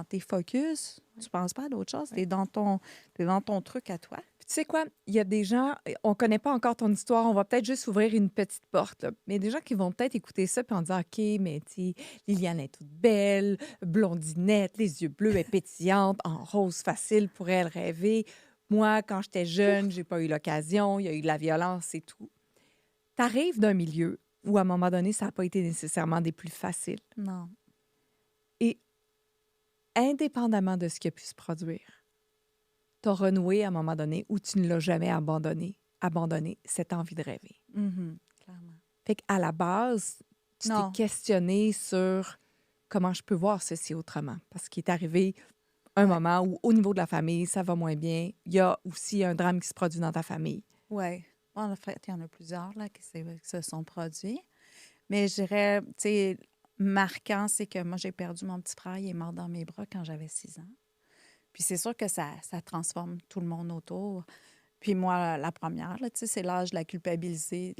tes focus, tu penses pas à d'autres choses. Ouais. T'es dans ton truc à toi. Puis tu sais quoi? Il y a des gens, on connaît pas encore ton histoire, on va peut-être juste ouvrir une petite porte, là. Mais il y a des gens qui vont peut-être écouter ça puis en disant, OK, mais tu sais, Liliane est toute belle, blondinette, les yeux bleus, elle est pétillante, en rose facile pour elle rêver. Moi, quand j'étais jeune, j'ai pas eu l'occasion, il y a eu de la violence et tout. Tu arrives d'un milieu où, à un moment donné, ça n'a pas été nécessairement des plus faciles. Non. Et indépendamment de ce qui a pu se produire, tu as renoué à un moment donné où tu ne l'as jamais abandonné cette envie de rêver. Clairement. Fait qu'à la base, tu t'es Non. questionné sur comment je peux voir ceci autrement. Parce qu'il est arrivé un Ouais. moment où, au niveau de la famille, ça va moins bien. Il y a aussi un drame qui se produit dans ta famille. Ouais. En fait, il y en a plusieurs là, qui se sont produits. Mais je dirais, tu sais, marquant, c'est que moi, j'ai perdu mon petit frère. Il est mort dans mes bras quand j'avais 6 ans. Puis c'est sûr que ça transforme tout le monde autour. Puis moi, la première, là, tu sais, c'est l'âge de la culpabilité,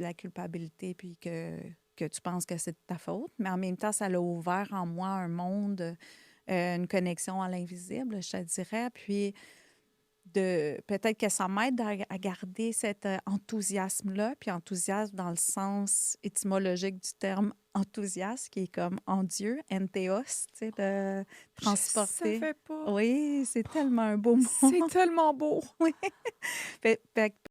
puis que tu penses que c'est de ta faute. Mais en même temps, ça l'a ouvert en moi un monde, une connexion à l'invisible, je te dirais. Puis peut-être que ça m'aide à garder cet enthousiasme-là, puis enthousiasme dans le sens étymologique du terme enthousiasme, qui est comme en Dieu, entheos, tu sais, de Je transporter. savais pas. Oui, c'est tellement un beau mot. C'est tellement beau. Oui. Fait